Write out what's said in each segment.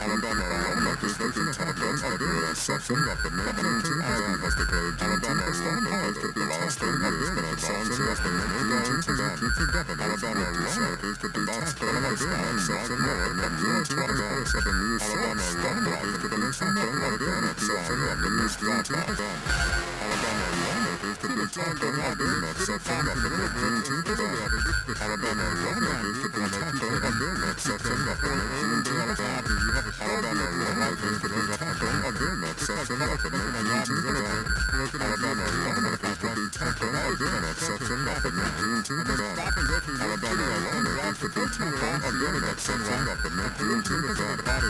Alabama lawmakers taking tackling a bill section of the Governor Tavis has declared Alabama lawmakers to be passing a bill that section of the Alabama lawmakers to be tackling a bill section of the Alabama lawmakers to be tackling a bill section of the Alabama lawmakers to be tackling a bill section of the Alabama lawmakers to be tackling a bill section of the Alabama lawmakers to be tackling a bill section of the Alabama lawmakers to be tackling a bill section of the Alabama lawmakers to be tackling a bill section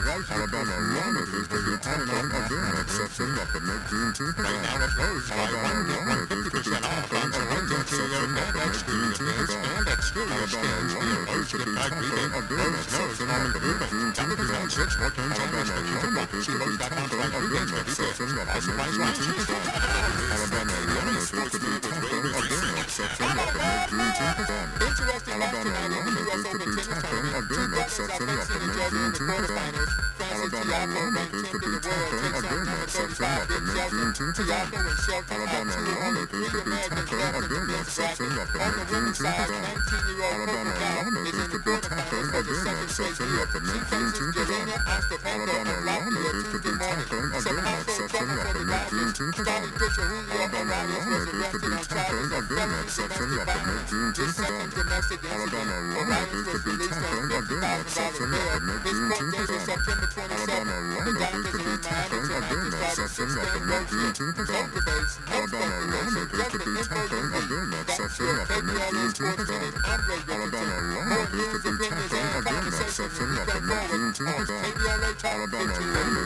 of the Alabama lawmakers to be tackling a bill section of the right now it goes Alabama lawmakers to be tackling a bill section of the and that's still your stands on the post to be tackling a bill section of the Alabama lawmakers to be tackling a bill section of the Alabama lawmakers to be tackling a bill section of the Alabama lawmakers to be tackling a bill section of the Alabama lawmakers to be tackling a bill section of the Alabama lawmakers to be tackling a bill section of the Alabama lawmakers to be tackling a bill section of the Alabama lawmakers to be tackling a bill section of the Alabama lawmakers to be tackling a bill section of the Alabama lawmakers to be tackling a bill section of the Alabama lawmakers to be tackling a bill section of the Alabama lawmakers to be tackling a bill section of the Alabama lawmakers to be tackling a bill section of the Alabama lawmakers to be tackling a bill section of the Alabama lawmakers to be tackling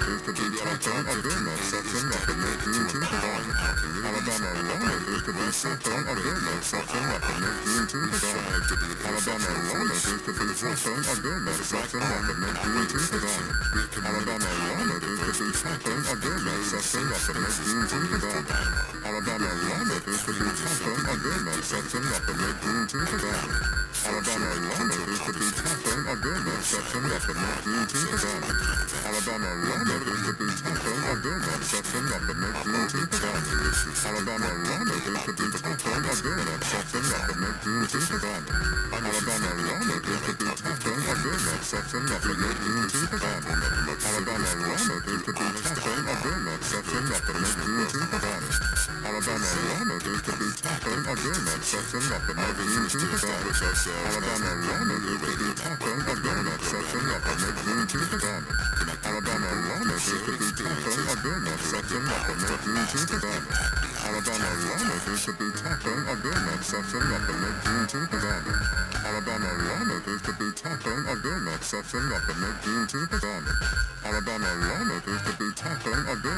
a bill section of the Alabama lawmakers to be tackling a bill section of the Alabama lawmakers to be tackling a bill section of the Alabama lawmakers to be tackling a bill section of the Alabama lawmakers to be tackling a bill section of the Alabama lawmakers to be tackling a bill section of the Alabama lawmakers to be tackling a bill section of the Alabama lawmakers to be tackling a bill section of the Alabama lawmakers to be tackling a bill section of the Alabama lawmakers to be tackling a bill section of the Alabama lawmakers to be tackling a bill section of the Alabama lawmakers to be tackling a bill section of the Alabama lawmakers to be tackling a bill section of the Alabama lawmakers to be tackling a bill section of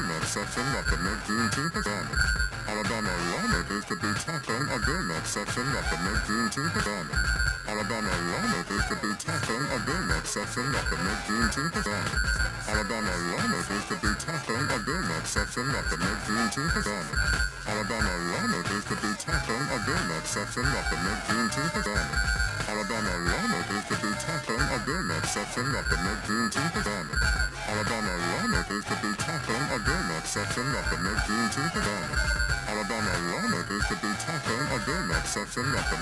the Alabama lawmakers to be tackling a bill section of the Alabama lawmakers to be tackling a bill section of the Alabama lawmakers to be tackling a bill section of the Alabama lawmakers to be tackling a bill section of the Alabama lawmakers to be tackling a bill section of the Alabama lawmakers to be tackling a bill section of the Alabama lawmakers to be tackling a bill section of the Alabama lawmakers to be tackling a bill section of the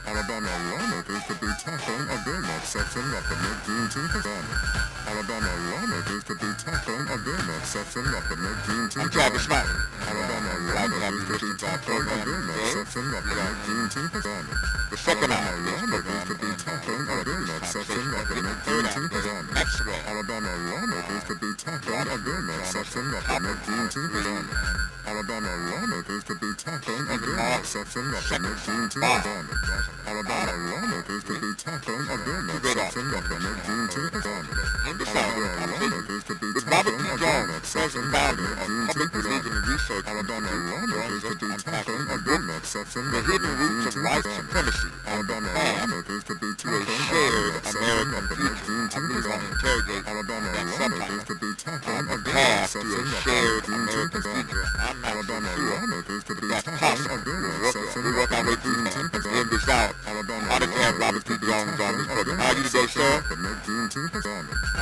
Alabama lawmakers to be tackling a bill section of the Alabama lawmakers to be tackling a bill section of the I'm Tavis Smiley. Alabama lawmakers to be tackling a bill section of the The second hour lawmakers to be tackling a bill section of the Alabama lawmakers to be tackling a bill section of the Alabama lawmakers to be tackling a bill section of the Alabama lawmakers to be tackling a bill section of the Alabama lawmakers to be tackling a bill section of the Alabama lawmakers to be tackling a bill section of the hidden roots of white supremacy. Alabama lawmakers to be tackling a bill section of the Alabama lawmakers to be tackling a bill section of the Alabama lawmakers to be tackling a bill section of the Alabama I didn't have Robert P. Jones on this, but how you go, sir?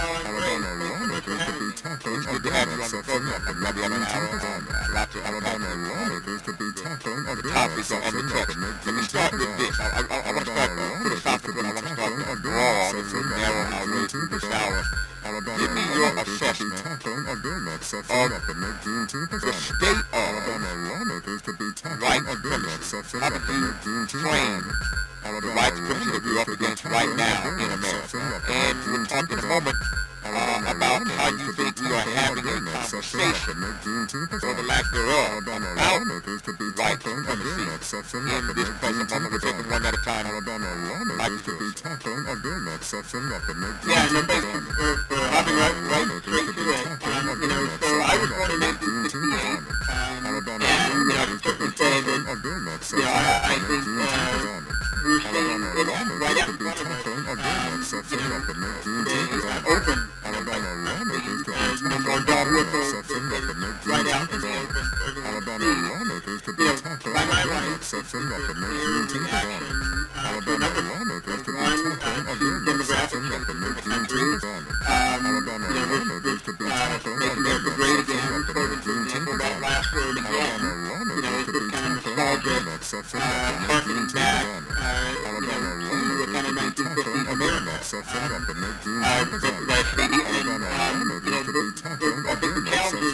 Alabama lawmakers could be tackling a donut section of the mid-June pajamas. Alabama lawmakers could be tackling a donut section of the mid-June pajamas. Alabama lawmakers could be tackling a donut section of the mid-June pajamas. Alabama lawmakers could be tackling a donut section of the mid-June pajamas. Alabama lawmakers could be tackling a donut section of the mid-June pajamas. The rights position that we're up against right now in America. And we'll talk in a moment about how you think we are having a conversation, or the lack thereof, about rights in this present moment. We're taking one at a time. Like yours. Yeah, no, thank you for having right straight to it. So I was going to make this appeal, and I was just saying that, I think, we're saying it right up front of us, open, no more dog whistles, right out in the open, by my rights, reaction to another one demographic in the country, making America great again, for that last word again, it's this kind of nostalgic, harkening back, to a kind of 1950s America, last baby, and, a big challenges,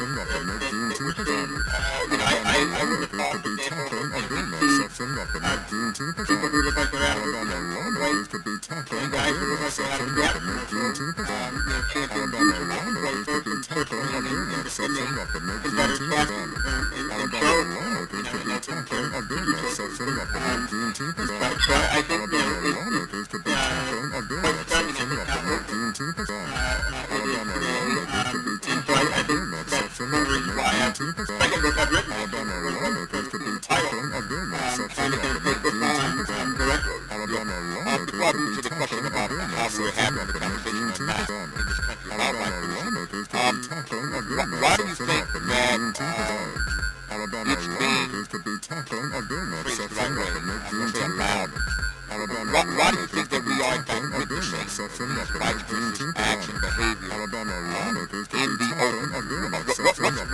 I would have thought that people who look like they're out of right, and guys who look like they're out of depth, can't do right versus personally, and better stuff, and shows, so I think, it's quite stunning in this topic, and so I think that's one reason why second book I've written, trying to kind of take this on directly. Before we to the question about how we're having the conversation or not in this country about rights. Why do you think that it's being preached the right way? I'm going to say allowed. Why do you think that we are in fact witnessing rights versus action behavior in the open?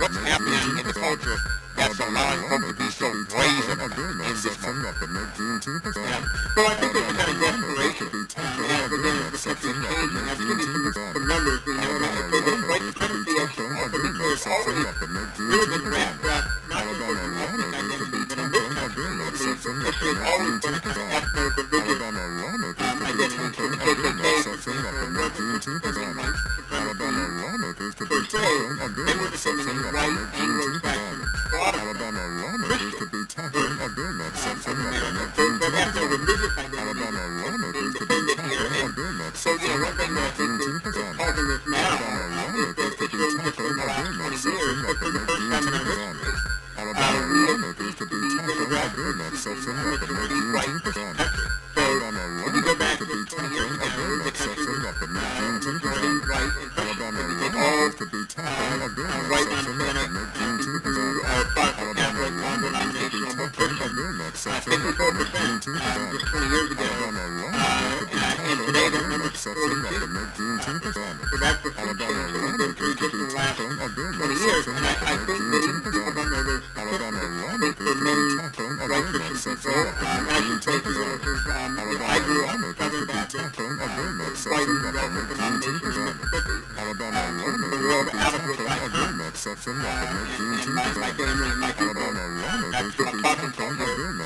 What's happening in the culture that's allowing folks to be so brazen in this moment? So I think there's a kind of desperation, and again, it's perception change, and that's getting to the numbers, so the white supremacy of the nuclear is already really been ramped up, not just for domestic identity, but in this country, it's always been a kind of ethno religious identity, so the KKK, something like supremacy, per se, they were defending the right Anglo-Saxon Christians versus America. So that has a religious identity independent here. So one thing that I think is causing this now is that it shows that in the last 20 years, but for the first time in our history, we have demographic maturity right in this country. So if you go back to 20 years ago, the country was majority right in Christian. If you take all right understanding Protestant, Catholic, non-denominational Christians, 54% just 20 years ago, and today that number is 46%. So that's the increase just in the last 20 years, and I think that people don't know this. I think for many white Christian people, and actually places I grew up Southern Baptist, white relative denominations in Mississippi. The real adequate right my family and my people, that's who I'm talking to here.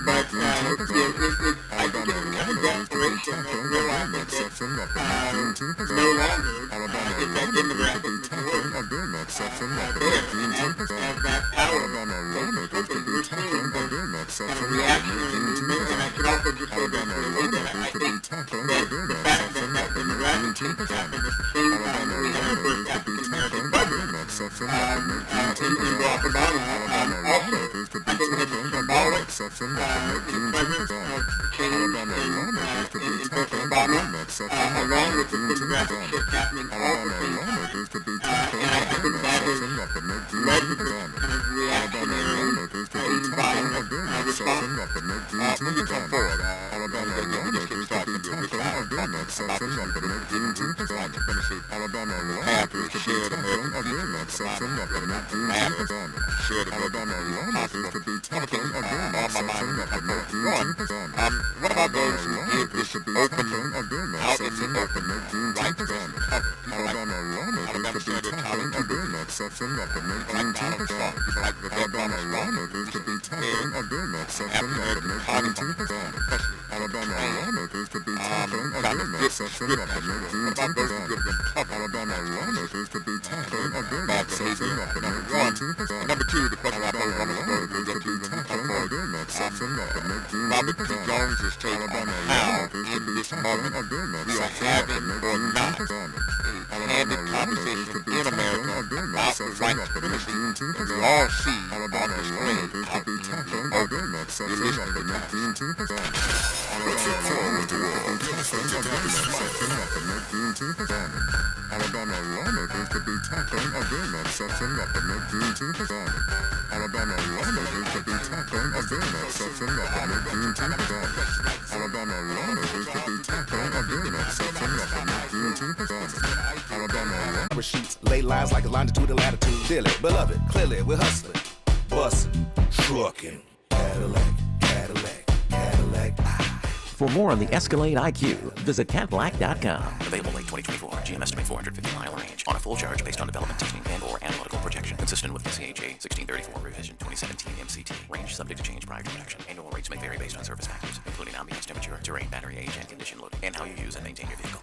But I think there's a kind of desperation of realizing that no longer is that demographic majority there has that power to persons within a reactionary movement. And I should also just say that I think that the fact that that demographic change happened at the same time that we had our first African-American president, in Barack Obama, also, I think it was symbolic. The president changed in President Obama, along with the demographic shift happening also in and I think that has led to this kind of reactionary, even violent response. Moving forward, the leadership starts to do a good job about the supremacy Alabama law have to appears to be share the tackling again that section of the mid-Juneteenth event. Alabama law appears to be tackling again that section of the mid-Juneteenth event. What about those who Alabama give appears this to be open tackling again that out in section the of the open mid-Juneteenth event. Alabama law appears to be tackling again that section of the mid-Juneteenth event. Alabama law appears to be tackling again that section of the mid-Juneteenth event. Alabama lawmakers could be tackling again that section of the mid-Juneteenth event. Alabama lawmakers could be tackling again that section of the mid-Juneteenth event. Number two, the question about Alabama those lawmakers could be tackling again that section of the Robert mid-Juneteenth P. event. Jones is taking Alabama how lawmakers could in be this tackling moment again that we are section of the having or not mid-Juneteenth event. a Alabama candid lawmakers could conversation be in tackling America again that about the section white of the supremacy mid-Juneteenth that we event. all see on Alabama display lawmakers could out be in the tackling open. again that section You're of listening the to Tavis. mid-Juneteenth event. Alabama lawmakers could be tackling again that section of the mid-Juneteenth event. Alabama lawmakers could be tackling again that section of the mid-Juneteenth event. Alabama lawmakers could be tackling again that section of the mid-Juneteenth event. Alabama lawmakers could be tackling again that section of the mid-Juneteenth event. Alabama Sheets, lay lines like a longitude and latitude. Dearly, beloved, clearly we're hustling, busting, trucking. Cadillac, Cadillac, Cadillac. For more on the Escalade IQ, visit Cadillac.com. Available late 2024. GM estimate 450-mile range on a full charge based on development testing and/or analytical projection, consistent with NCHA 1634 revision 2017 MCT. Range subject to change prior to production. Annual rates may vary based on service factors, including ambience temperature, terrain, battery age, and condition loading, and how you use and maintain your vehicle.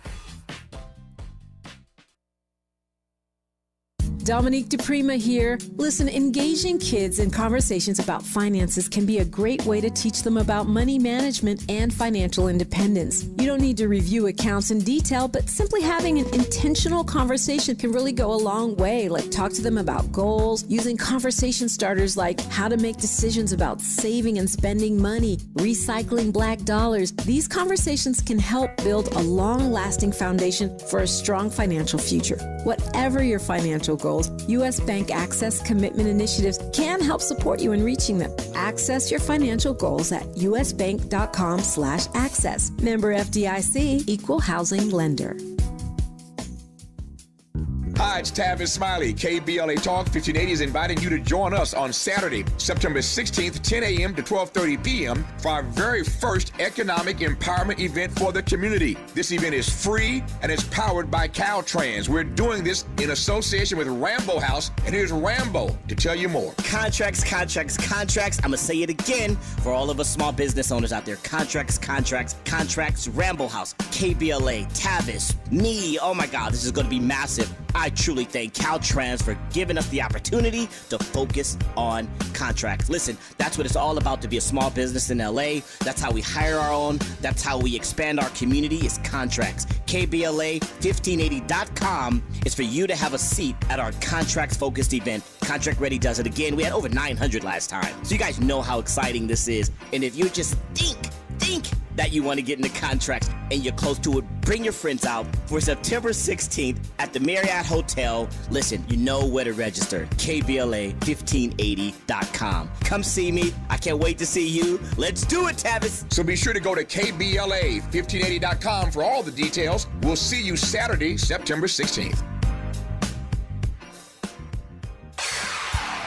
Dominique DePrima here. Listen, engaging kids in conversations about finances can be a great way to teach them about money management and financial independence. You don't need to review accounts in detail, but simply having an intentional conversation can really go a long way. Like talk to them about goals, using conversation starters like how to make decisions about saving and spending money, recycling black dollars. These conversations can help build a long-lasting foundation for a strong financial future. Whatever your financial goals, U.S. Bank Access Commitment Initiatives can help support you in reaching them. Access your financial goals at usbank.com/access. Member FDIC, Equal Housing Lender. Hi, it's Tavis Smiley. KBLA Talk 1580 is inviting you to join us on Saturday, September 16th, 10 a.m. to 12:30 p.m. for our very first economic empowerment event for the community. This event is free and it's powered by Caltrans. We're doing this in association with Rambo House, and here's Rambo to tell you more. Contracts. I'm going to say it again for all of us small business owners out there. Contracts. Rambo House, KBLA, Tavis, me. Oh my God, this is going to be massive. I truly thank Caltrans for giving us the opportunity to focus on contracts. Listen, that's what it's all about to be a small business in LA. That's how we hire our own. That's how we expand our community is contracts. KBLA1580.com is for you to have a seat at our contracts-focused event. Contract Ready does it again. We had over 900 last time. So you guys know how exciting this is. And if you just think that you want to get into contracts and you're close to it, bring your friends out for September 16th at the Marriott Hotel. Listen, you know where to register. KBLA1580.com. Come see me. I can't wait to see you. Let's do it, Tavis. So be sure to go to KBLA1580.com for all the details. We'll see you Saturday, September 16th.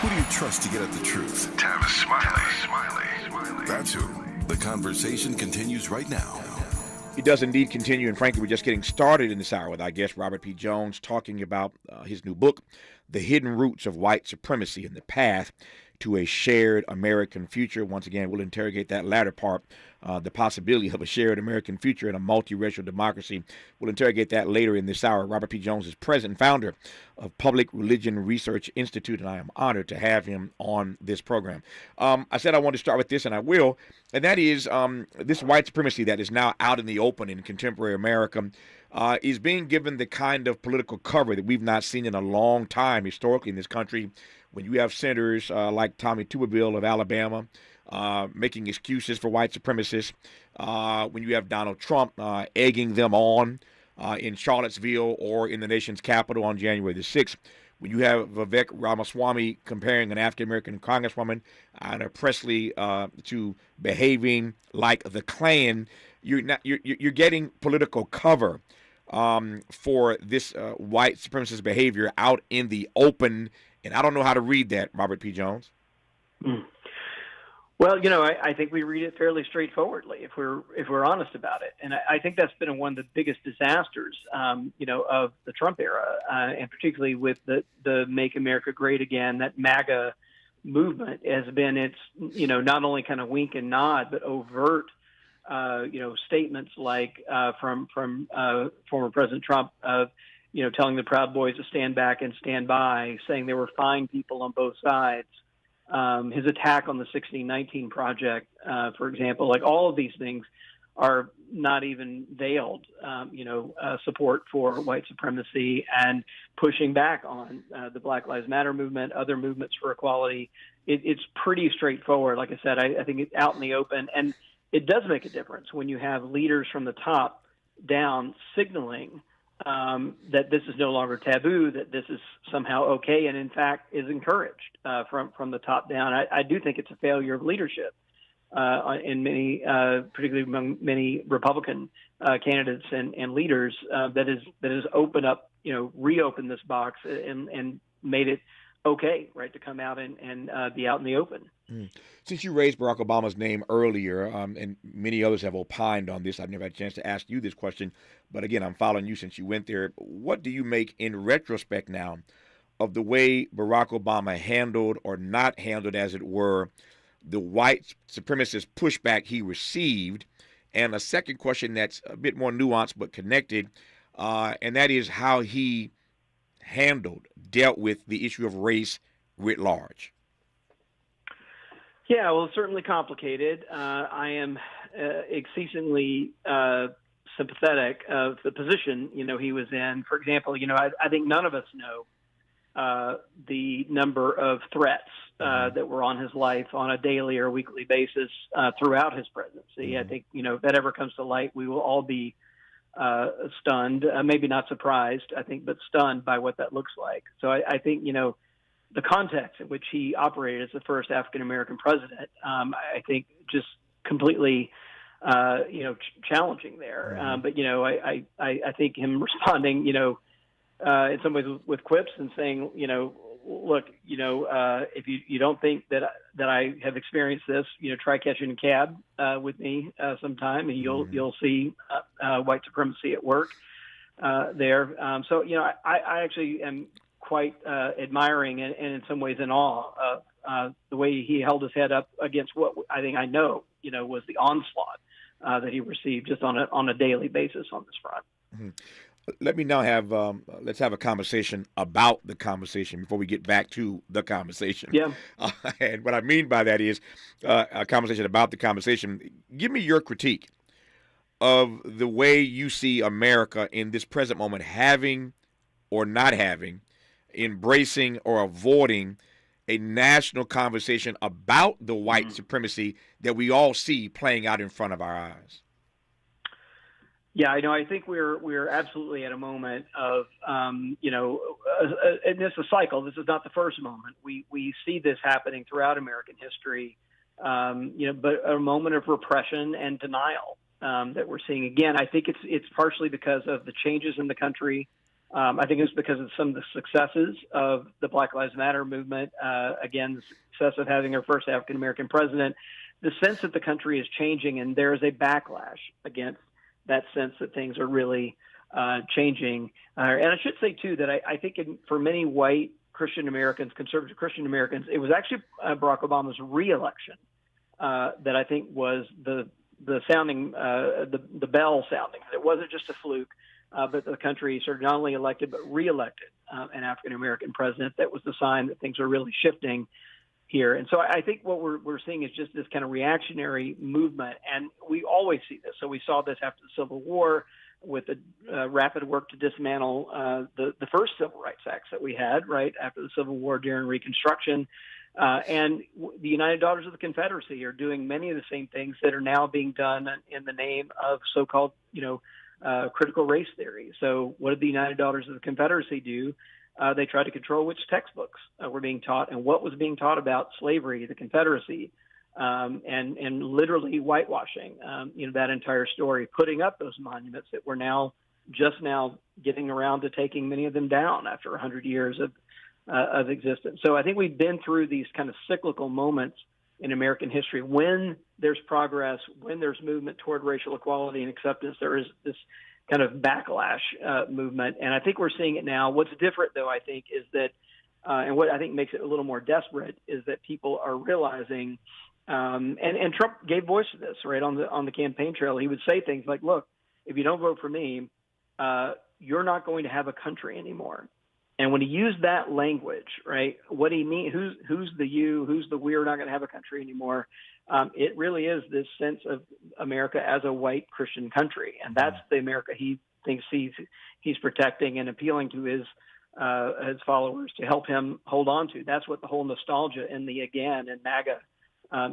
Who do you trust to get at the truth? Tavis Smiley. That's who. The conversation continues right now. It does indeed continue, and frankly, we're just getting started in this hour with our guest, Robert P. Jones, talking about his new book, The Hidden Roots of White Supremacy and the Path to a Shared American Future. Once again, we'll interrogate that latter part, the possibility of a shared American future in a multiracial democracy. We'll interrogate that later in this hour. Robert P. Jones is president and founder of Public Religion Research Institute, and I am honored to have him on this program. I said I wanted to start with this, and I will, and that is this white supremacy that is now out in the open in contemporary America is being given the kind of political cover that we've not seen in a long time historically in this country. When you have senators like Tommy Tuberville of Alabama making excuses for white supremacists, when you have Donald Trump egging them on in Charlottesville or in the nation's capital on January the 6th, when you have Vivek Ramaswamy comparing an African-American congresswoman, Anna Presley, to behaving like the Klan, you're getting political cover for this white supremacist behavior out in the open? And I don't know how to read that, Robert P. Jones. Well, I think we read it fairly straightforwardly if we're honest about it, and I think that's been one of the biggest disasters, of the Trump era, and particularly with the Make America Great Again, that MAGA movement has been its, not only kind of wink and nod, but overt, statements like from former President Trump of, telling the Proud Boys to stand back and stand by, saying there were fine people on both sides. His attack on the 1619 Project, for example, like all of these things are not even veiled, support for white supremacy and pushing back on the Black Lives Matter movement, other movements for equality. It's pretty straightforward. Like I said, I think it's out in the open, and it does make a difference when you have leaders from the top down signaling that this is no longer taboo, that this is somehow okay, and in fact is encouraged from the top down. I do think it's a failure of leadership in many, particularly among many Republican candidates and leaders that has opened up, reopened this box and made it okay, right, to come out and be out in the open. Since you raised Barack Obama's name earlier, and many others have opined on this, I've never had a chance to ask you this question, but again, I'm following you since you went there. What do you make in retrospect now of the way Barack Obama handled or not handled, as it were, the white supremacist pushback he received? And a second question that's a bit more nuanced but connected, and that is how he dealt with the issue of race writ large. Yeah, well, it's certainly complicated. I am exceedingly sympathetic of the position, he was in. For example, I think none of us know the number of threats that were on his life on a daily or weekly basis throughout his presidency. I think, if that ever comes to light, we will all be stunned, maybe not surprised, I think, but stunned by what that looks like. So I think, the context in which he operated as the first African-American president, I think just completely, challenging there. But, I think him responding, in some ways with quips and saying, look, if you don't think that I have experienced this, try catching a cab with me sometime, and you'll see white supremacy at work there. So I actually am quite admiring and in some ways in awe of the way he held his head up against what I think was the onslaught that he received just on a daily basis on this front. Let me now let's have a conversation about the conversation before we get back to the conversation. Yeah. And what I mean by that is a conversation about the conversation. Give me your critique of the way you see America in this present moment, having or not having, embracing or avoiding a national conversation about the white supremacy that we all see playing out in front of our eyes. Yeah, I think we're absolutely at a moment of, and it's a cycle. This is not the first moment. We see this happening throughout American history, but a moment of repression and denial that we're seeing again. I think it's partially because of the changes in the country. I think it's because of some of the successes of the Black Lives Matter movement. Again, the success of having our first African-American president, the sense that the country is changing, and there is a backlash against that sense that things are really changing. And I should say, too, that I think for many white Christian Americans, conservative Christian Americans, it was actually Barack Obama's reelection that I think was the sounding, the bell sounding. It wasn't just a fluke, but the country sort of not only elected but reelected an African-American president. That was the sign that things are really shifting here. And so I think what we're seeing is just this kind of reactionary movement, and we always see this. So we saw this after the Civil War with the rapid work to dismantle the first civil rights acts that we had right after the Civil War during Reconstruction. And the United Daughters of the Confederacy are doing many of the same things that are now being done in the name of so-called, critical race theory. So what did the United Daughters of the Confederacy do? They tried to control which textbooks were being taught and what was being taught about slavery, the Confederacy, and literally whitewashing, that entire story, putting up those monuments that were now just now getting around to taking many of them down after 100 years of existence. So I think we've been through these kind of cyclical moments in American history. When there's progress, when there's movement toward racial equality and acceptance, there is this kind of backlash movement. And I think we're seeing it now. What's different, though, I think, is that, and what I think makes it a little more desperate, is that people are realizing, and Trump gave voice to this, right, on the campaign trail. He would say things like, look, if you don't vote for me, you're not going to have a country anymore. And when he used that language, right, what he mean, who's the you, who's the we're not going to have a country anymore, it really is this sense of America as a white Christian country. And that's the America he thinks he's protecting and appealing to his followers to help him hold on to. That's what the whole nostalgia in the again and MAGA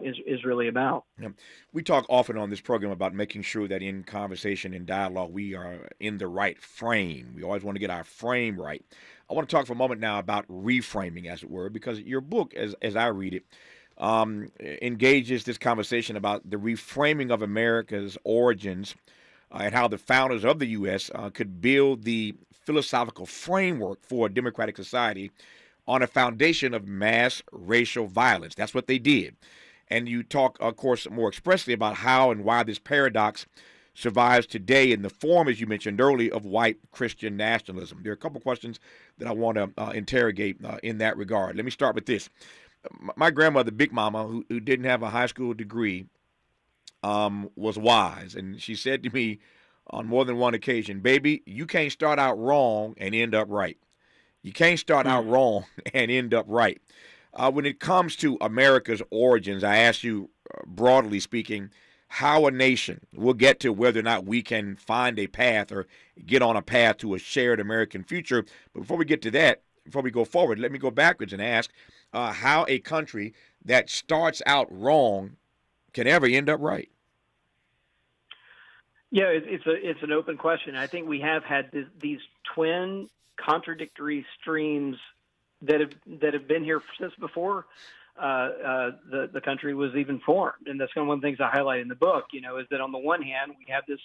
is really about. Yeah. We talk often on this program about making sure that in conversation and dialogue we are in the right frame. We always want to get our frame right. I want to talk for a moment now about reframing, as it were, because your book, as I read it, engages this conversation about the reframing of America's origins and how the founders of the U.S. Could build the philosophical framework for a democratic society on a foundation of mass racial violence. That's what they did. And you talk, of course, more expressly about how and why this paradox survives today in the form, as you mentioned earlier, of white Christian nationalism. There are a couple questions that I want to interrogate in that regard. Let me start with this. My grandmother, Big Mama, who didn't have a high school degree, was wise. And she said to me on more than one occasion, baby, you can't start out wrong and end up right. You can't start out wrong and end up right. When it comes to America's origins, I ask you, broadly speaking, how a nation will get to whether or not we can find a path or get on a path to a shared American future. But before we get to that, before we go forward, let me go backwards and ask how a country that starts out wrong can ever end up right. Yeah, it's an open question. I think we have had these twin contradictory streams that have been here since before the country was even formed. And that's kind of one of the things I highlight in the book, is that on the one hand, we have this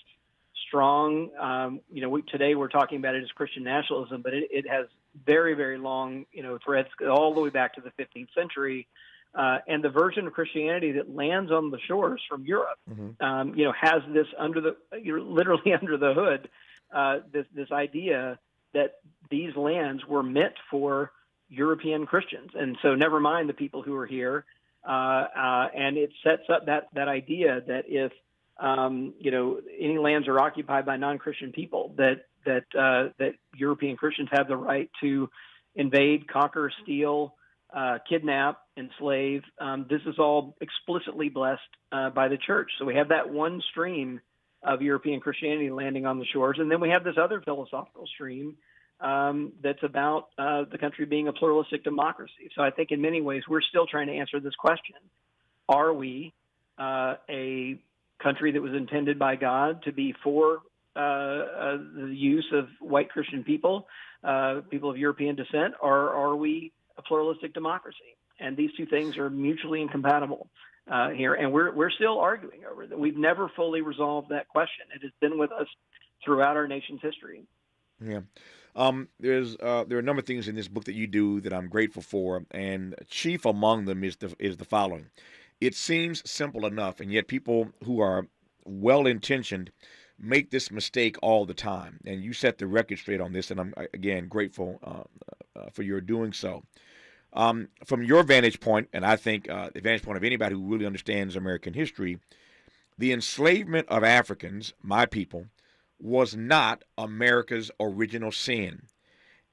strong, today we're talking about it as Christian nationalism, but it has very, very long, threads all the way back to the 15th century. And the version of Christianity that lands on the shores from Europe, has this literally under the hood, this idea that these lands were meant for European Christians. And so never mind the people who are here. And it sets up that idea that if, any lands are occupied by non-Christian people, that European Christians have the right to invade, conquer, steal, kidnap, enslave. This is all explicitly blessed by the church. So we have that one stream of European Christianity landing on the shores. And then we have this other philosophical stream that's about the country being a pluralistic democracy. So I think in many ways we're still trying to answer this question. Are we a country that was intended by God to be for the use of white Christian people of European descent, or are we a pluralistic democracy? And these two things are mutually incompatible here, and we're still arguing over that. We've never fully resolved that question. It has been with us throughout our nation's history. Yeah. There are a number of things in this book that you do that I'm grateful for, and chief among them is the following. It seems simple enough, and yet people who are well-intentioned make this mistake all the time. And you set the record straight on this, and I'm, again, grateful for your doing so. From your vantage point, and I think the vantage point of anybody who really understands American history, the enslavement of Africans, my people, was not America's original sin.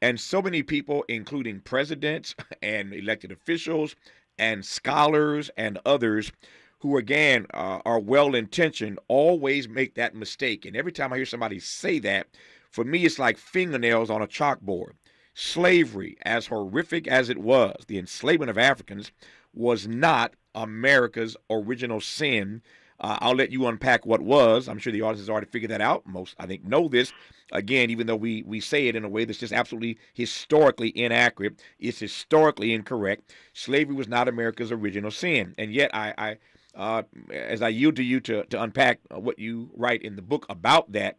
And so many people, including presidents and elected officials and scholars and others who, again, are well-intentioned, always make that mistake. And every time I hear somebody say that, for me, it's like fingernails on a chalkboard. Slavery, as horrific as it was, the enslavement of Africans, was not America's original sin. I'll let you unpack what was. I'm sure the audience has already figured that out. Most, I think, know this. Again, even though we say it in a way that's just absolutely historically inaccurate, it's historically incorrect. Slavery was not America's original sin. And yet, as I yield to you to unpack what you write in the book about that,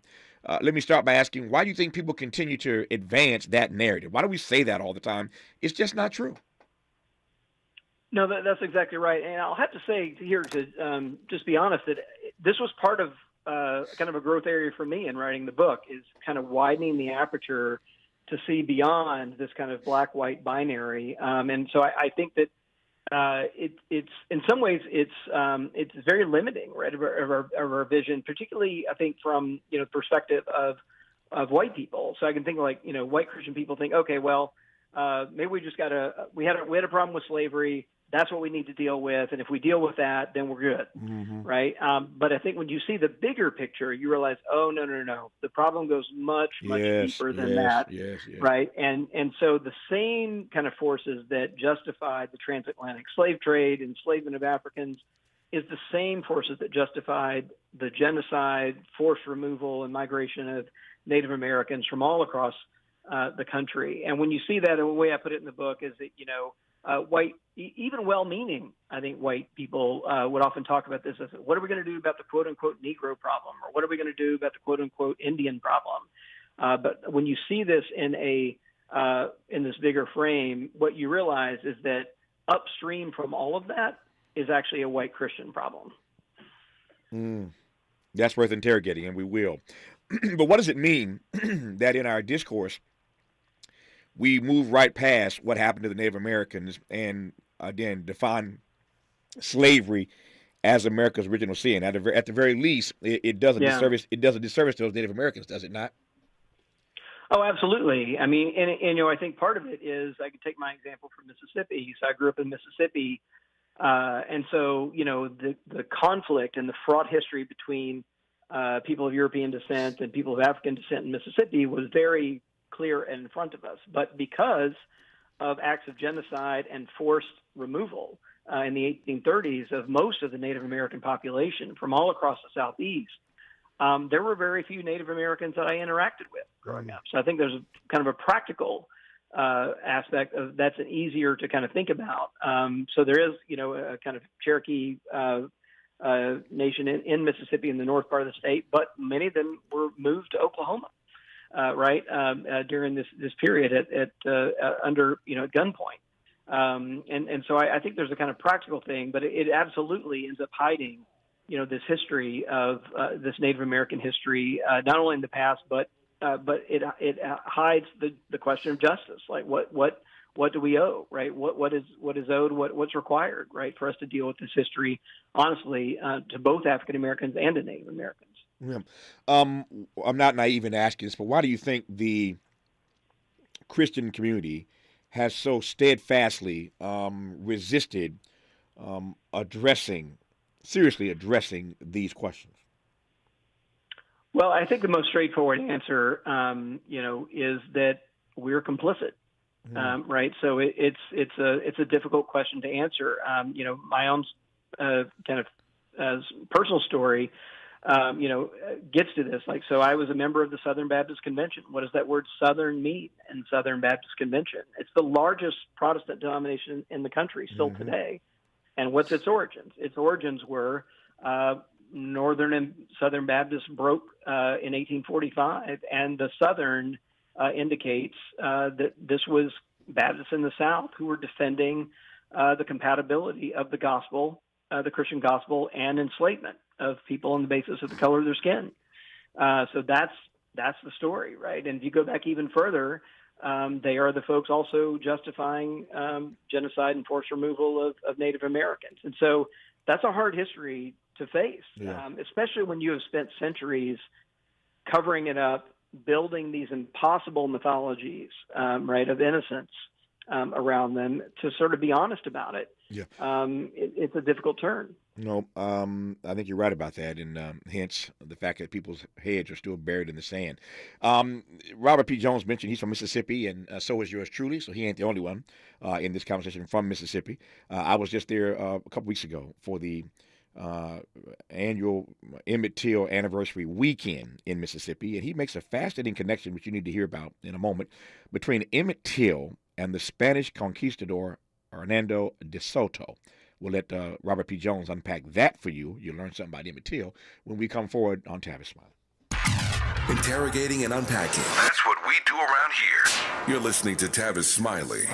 let me start by asking, why do you think people continue to advance that narrative? Why do we say that all the time? It's just not true. No, that's exactly right. And I'll have to say here, to just be honest, that this was part of kind of a growth area for me in writing the book, is kind of widening the aperture to see beyond this kind of black-white binary. And so I think that it's in some ways it's very limiting, right, of our vision, particularly I think from perspective of white people. So I can think like white Christian people think, okay, well maybe we just we had a problem with slavery. That's what we need to deal with, and if we deal with that, then we're good, right? But I think when you see the bigger picture, you realize, oh no, the problem goes much deeper than that, right? And so the same kind of forces that justified the transatlantic slave trade, enslavement of Africans, is the same forces that justified the genocide, forced removal, and migration of Native Americans from all across the country. And when you see that, and the way I put it in the book is that white, even well-meaning, I think white people would often talk about this as, what are we going to do about the quote-unquote Negro problem, or what are we going to do about the quote-unquote Indian problem? But when you see this in this bigger frame, what you realize is that upstream from all of that is actually a white Christian problem. That's worth interrogating, and we will. But what does it mean that in our discourse we move right past what happened to the Native Americans and, again, define slavery as America's original sin? At the very least, it does a disservice. It does a disservice to those Native Americans, does it not? Oh, absolutely. I mean, and I think part of it is, I could take my example from Mississippi. So I grew up in Mississippi, and so the conflict and the fraught history between people of European descent and people of African descent in Mississippi was very clear and in front of us. But because of acts of genocide and forced removal in the 1830s of most of the Native American population from all across the Southeast, there were very few Native Americans that I interacted with growing up. So I think there's kind of a practical aspect of that's an easier to kind of think about. So there is, a kind of Cherokee nation in Mississippi in the north part of the state, but many of them were moved to Oklahoma. During this period at under at gunpoint, and so I think there's a kind of practical thing, but it absolutely ends up hiding this history of this Native American history, not only in the past, but it hides the question of justice, like what do we owe, right? What is owed, what's required, right, for us to deal with this history honestly to both African Americans and to Native Americans. Yeah. I'm not naive in asking this, but why do you think the Christian community has so steadfastly resisted seriously addressing these questions? Well, I think the most straightforward answer, is that we're complicit, right? So it's a difficult question to answer. My own kind of personal story. Gets to this. Like, so I was a member of the Southern Baptist Convention. What does that word Southern mean in Southern Baptist Convention? It's the largest Protestant denomination in the country still today. And what's its origins? Its origins were Northern and Southern Baptists broke in 1845, and the Southern indicates that this was Baptists in the South who were defending the compatibility of the gospel, the Christian gospel, and enslavement of people on the basis of the color of their skin. So that's the story, right? And if you go back even further, they are the folks also justifying genocide and forced removal of Native Americans. And so that's a hard history to face, especially when you have spent centuries covering it up, building these impossible mythologies, right, of innocence around them, to sort of be honest about it. It's a difficult turn. No, I think you're right about that, and hence the fact that people's heads are still buried in the sand. Robert P. Jones mentioned he's from Mississippi, and so is yours truly, so he ain't the only one in this conversation from Mississippi. I was just there a couple weeks ago for the annual Emmett Till anniversary weekend in Mississippi, and he makes a fascinating connection, which you need to hear about in a moment, between Emmett Till and the Spanish conquistador Hernando de Soto. We'll let Robert P. Jones unpack that for you. You'll learn something about Emmett Till when we come forward on Tavis Smiley. Interrogating and unpacking. That's what we do around here. You're listening to Tavis Smiley.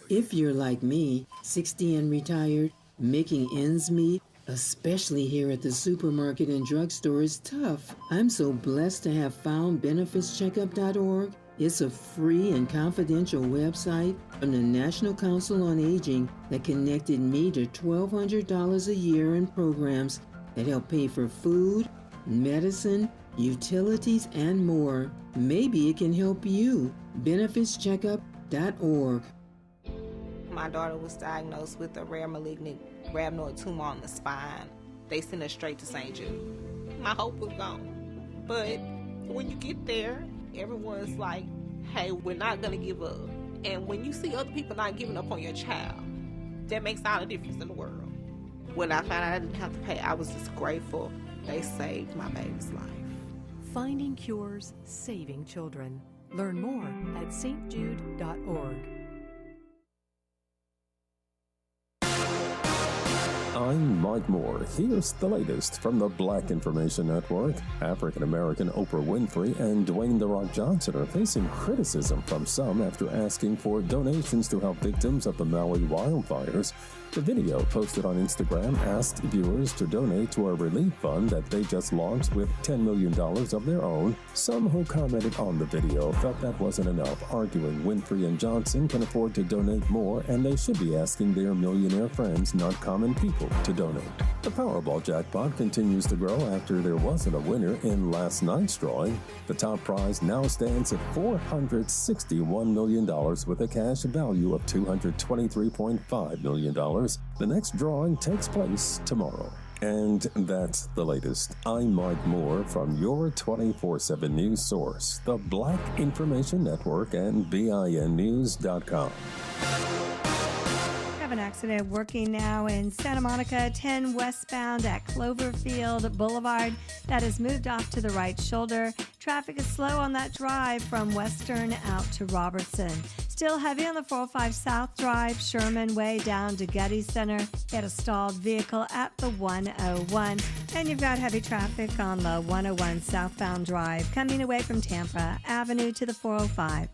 If you're like me, 60 and retired, making ends meet, especially here at the supermarket and drugstore, is tough. I'm so blessed to have found benefitscheckup.org. It's a free and confidential website from the National Council on Aging that connected me to $1,200 a year in programs that help pay for food, medicine, utilities, and more. Maybe it can help you. benefitscheckup.org. My daughter was diagnosed with a rare malignant rhabdoid tumor on the spine. They sent her straight to St. Jude. My hope was gone. But when you get there, everyone's like, hey, we're not going to give up. And when you see other people not giving up on your child, that makes all the difference in the world. When I found out I didn't have to pay, I was just grateful. They saved my baby's life. Finding cures, saving children. Learn more at stjude.org. I'm Mike Moore. Here's the latest from the Black Information Network. African-American Oprah Winfrey and Dwayne "The Rock" Johnson are facing criticism from some after asking for donations to help victims of the Maui wildfires. The video posted on Instagram asked viewers to donate to a relief fund that they just launched with $10 million of their own. Some who commented on the video felt that wasn't enough, arguing Winfrey and Johnson can afford to donate more and they should be asking their millionaire friends, not common people, to donate. The Powerball jackpot continues to grow after there wasn't a winner in last night's drawing. The top prize now stands at $461 million with a cash value of $223.5 million. The next drawing takes place tomorrow. And that's the latest. I'm Mike Moore from your 24/7 news source, the Black Information Network and BINnews.com. An accident working now in Santa Monica, 10 westbound at Cloverfield Boulevard. That has moved off to the right shoulder. Traffic is slow on that drive from Western out to Robertson. Still heavy on the 405 South Drive, Sherman Way down to Getty Center. Get a stalled vehicle at the 101. And you've got heavy traffic on the 101 southbound drive coming away from Tampa Avenue to the 405.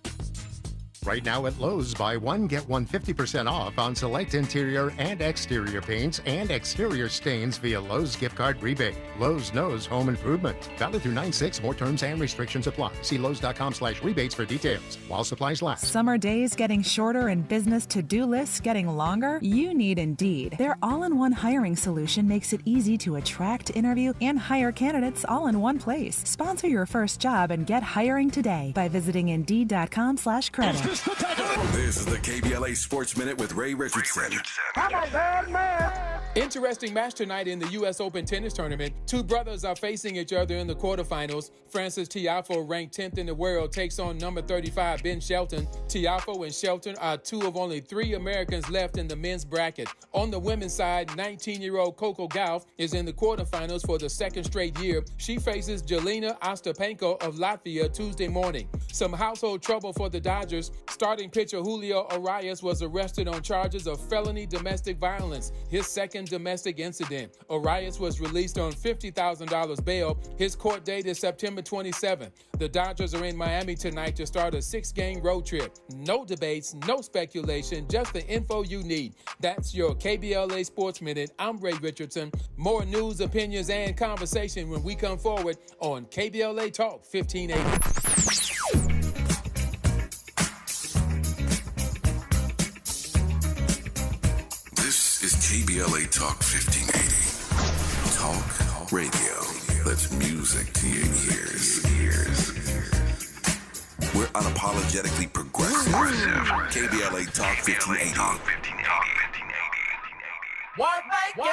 Right now at Lowe's, buy one, get one 50% off on select interior and exterior paints and exterior stains via Lowe's gift card rebate. Lowe's knows home improvement. Valid through 9/6. More terms and restrictions apply. See Lowe's.com/rebates for details while supplies last. Summer days getting shorter and business to-do lists getting longer? You need Indeed. Their all-in-one hiring solution makes it easy to attract, interview, and hire candidates all in one place. Sponsor your first job and get hiring today by visiting Indeed.com/credit. This is the KBLA Sports Minute with Ray Richardson. I'm a bad man. Interesting match tonight in the U.S. Open tennis tournament. Two brothers are facing each other in the quarterfinals. Francis Tiafoe, ranked 10th in the world, takes on number 35, Ben Shelton. Tiafoe and Shelton are two of only three Americans left in the men's bracket. On the women's side, 19-year-old Coco Gauff is in the quarterfinals for the second straight year. She faces Jelena Ostapenko of Latvia Tuesday morning. Some household trouble for the Dodgers. Starting pitcher Julio Arias was arrested on charges of felony domestic violence, his second domestic incident. Arias was released on $50,000 bail. His court date is September 27th. The Dodgers are in Miami tonight to start a 6-game road trip. No debates, no speculation, just the info you need. That's your KBLA Sports Minute. I'm Ray Richardson. More news, opinions, and conversation when we come forward on KBLA Talk 1580. KBLA Talk 1580. Talk radio. That's music to your ears. We're unapologetically progressive. KBLA Talk 1580. What make you?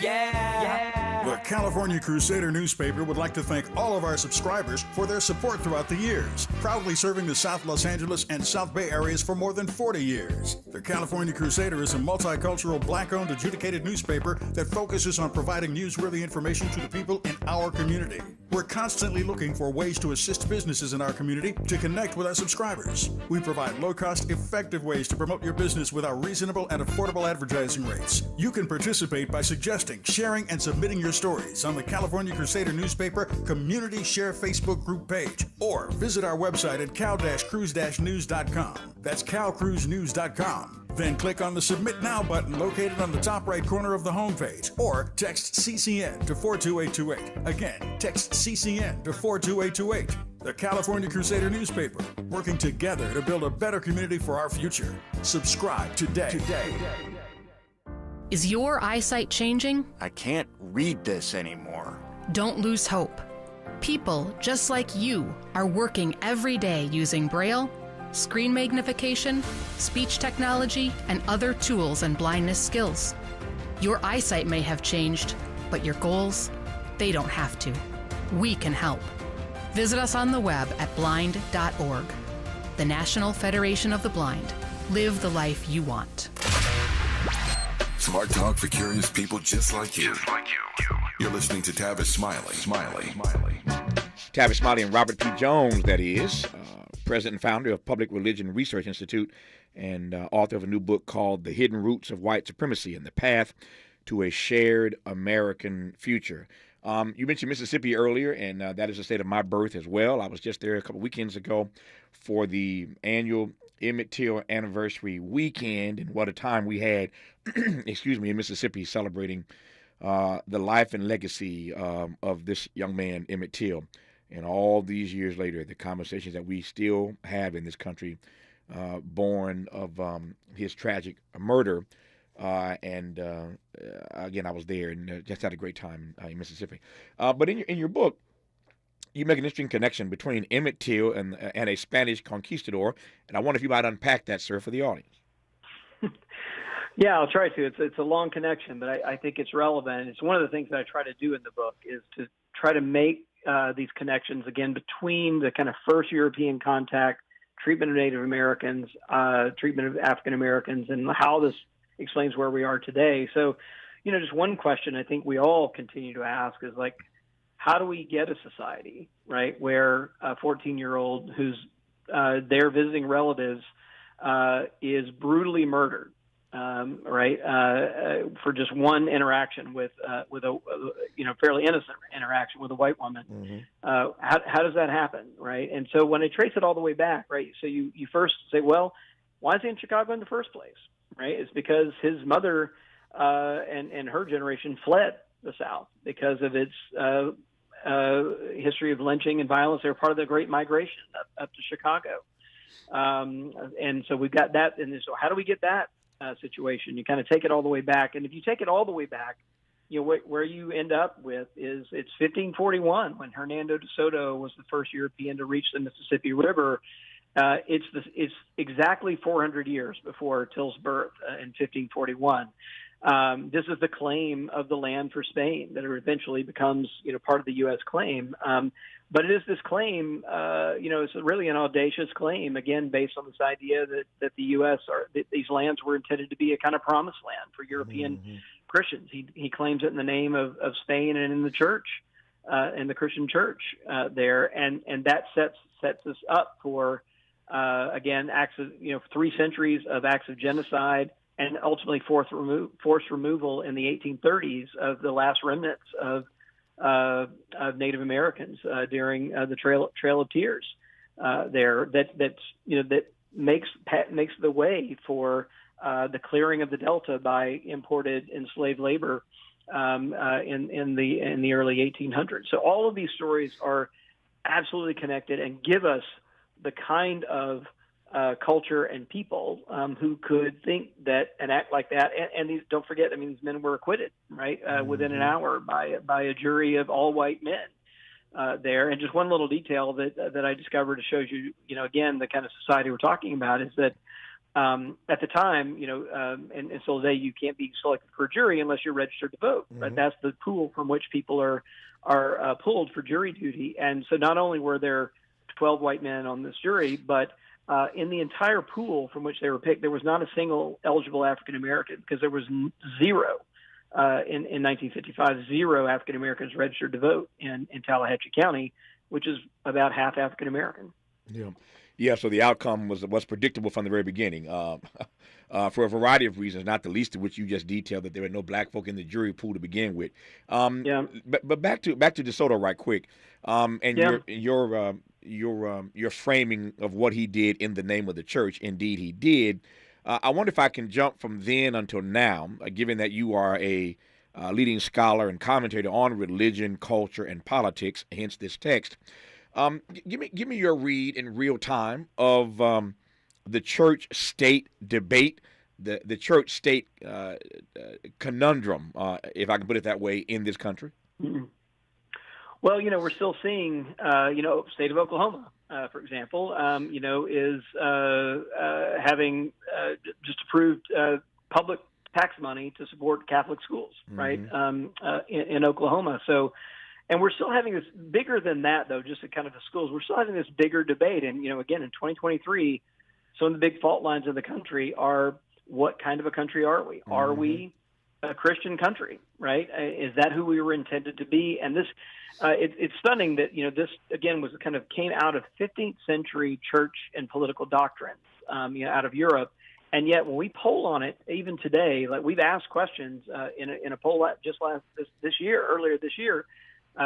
Yeah. The California Crusader newspaper would like to thank all of our subscribers for their support throughout the years, proudly serving the South Los Angeles and South Bay areas for more than 40 years. The California Crusader is a multicultural, black-owned, adjudicated newspaper that focuses on providing newsworthy information to the people in our community. We're constantly looking for ways to assist businesses in our community to connect with our subscribers. We provide low-cost, effective ways to promote your business with our reasonable and affordable advertising rates. You can participate by suggesting, sharing, and submitting your stories on the California Crusader newspaper Community Share Facebook group page, or visit our website at cal-cruise-news.com. That's calcruisenews.com. Then click on the Submit Now button located on the top right corner of the homepage, or text CCN to 42828. Again, text CCN to 42828. The California Crusader newspaper, working together to build a better community for our future. Subscribe today. Is your eyesight changing? I can't read this anymore. Don't lose hope. People just like you are working every day using Braille, screen magnification, speech technology, and other tools and blindness skills. Your eyesight may have changed, but your goals, they don't have to. We can help. Visit us on the web at blind.org. The National Federation of the Blind. Live the life you want. Smart talk for curious people just like you. You're listening to Tavis Smiley. Tavis Smiley and Robert P. Jones, that is, president and founder of Public Religion Research Institute and author of a new book called The Hidden Roots of White Supremacy and the Path to a Shared American Future. You mentioned Mississippi earlier, and that is the state of my birth as well. I was just there a couple weekends ago for the annual Emmett Till anniversary weekend, and what a time we had, in Mississippi, celebrating the life and legacy of this young man, Emmett Till. And all these years later, the conversations that we still have in this country, born of his tragic murder. Again, I was there and just had a great time in Mississippi. But in your book, you make an interesting connection between Emmett Till and a Spanish conquistador. And I wonder if you might unpack that, sir, for the audience. Yeah, I'll try to. It's a long connection, but I think it's relevant. It's one of the things that I try to do in the book is to try to make these connections, again, between the kind of first European contact, treatment of Native Americans, treatment of African Americans, and how this explains where we are today. So, just one question I think we all continue to ask is, like, how do we get a society, right, where a 14-year-old who's there visiting relatives is brutally murdered, for just one interaction with a fairly innocent interaction with a white woman. Mm-hmm. How does that happen, right? And so when I trace it all the way back, right, so you first say, well, why is he in Chicago in the first place, right? It's because his mother and her generation fled the South because of its history of lynching and violence. They were part of the Great Migration up to Chicago. And so we've got that. And so how do we get that situation? You kind of take it all the way back. And if you take it all the way back, where you end up with is it's 1541 when Hernando de Soto was the first European to reach the Mississippi River. It's exactly 400 years before Till's birth in 1541. This is the claim of the land for Spain that eventually becomes, part of the U.S. claim. But it is this claim, it's really an audacious claim, again, based on this idea that the U.S. that these lands were intended to be a kind of promised land for European Christians. He claims it in the name of Spain and in the church, in the Christian church there. And that sets us up for, again, acts of, 3 centuries of acts of genocide, and ultimately forced removal in the 1830s of the last remnants of Native Americans during the Trail of Tears there. That makes the way for the clearing of the Delta by imported enslaved labor in the early 1800s. So all of these stories are absolutely connected and give us the kind of culture and people who could think that and act like that. And these, don't forget, these men were acquitted, right, within an hour by a jury of all white men there. And just one little detail that I discovered shows you, again, the kind of society we're talking about is that at the time, and still today, you can't be selected for a jury unless you're registered to vote. Mm-hmm. Right? That's the pool from which people are pulled for jury duty. And so not only were there 12 white men on this jury, but in the entire pool from which they were picked, there was not a single eligible African American because there was zero in 1955, 0 African Americans registered to vote in Tallahatchie County, which is about half African American. Yeah. So the outcome was predictable from the very beginning, for a variety of reasons, not the least of which you just detailed, that there were no black folk in the jury pool to begin with. But back to DeSoto right quick, and your framing of what he did in the name of the church. Indeed, he did. I wonder if I can jump from then until now, given that you are a leading scholar and commentator on religion, culture, and politics, hence this text. Give me your read in real time of the church-state debate, the church-state conundrum, if I can put it that way, in this country. Mm-hmm. Well, we're still seeing, state of Oklahoma, for example, is having just approved public tax money to support Catholic schools, right, in Oklahoma. So, and we're still having this bigger than that, though, just at kind of the schools. We're still having this bigger debate. And, again, in 2023, some of the big fault lines of the country are, what kind of a country are we? Are we a Christian country, right? Is that who we were intended to be? And this, it's stunning that, this, again, was kind of came out of 15th century church and political doctrines, out of Europe. And yet when we poll on it, even today, like we've asked questions in a poll just earlier this year,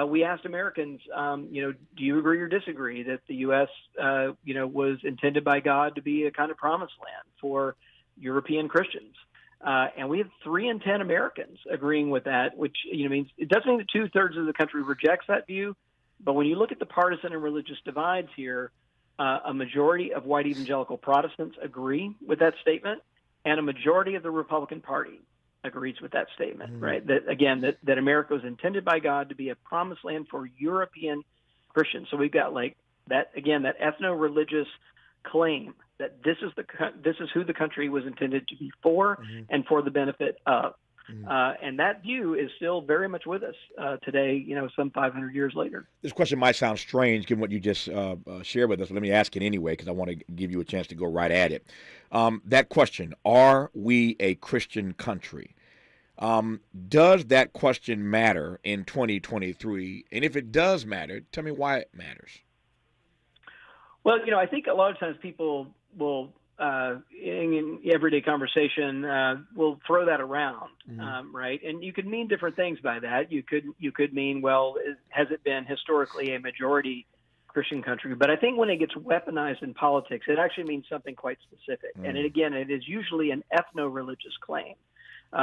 we asked Americans, do you agree or disagree that the U.S., was intended by God to be a kind of promised land for European Christians? And we have 3 in 10 Americans agreeing with that, which means it doesn't mean that 2/3 of the country rejects that view. But when you look at the partisan and religious divides here, a majority of white evangelical Protestants agree with that statement, and a majority of the Republican Party agrees with that statement, right? That, again, that America was intended by God to be a promised land for European Christians. So we've got that ethno-religious claim that this is who the country was intended to be for and for the benefit of. And that view is still very much with us today, some 500 years later. This question might sound strange given what you just shared with us. Let me ask it anyway, because I want to give you a chance to go right at it. That question, are we a Christian country? Does that question matter in 2023? And if it does matter, tell me why it matters. Well, I think a lot of times people will, in everyday conversation, will throw that around, right? And you could mean different things by that. You could mean, well, has it been historically a majority Christian country? But I think when it gets weaponized in politics, it actually means something quite specific. And it is usually an ethno-religious claim.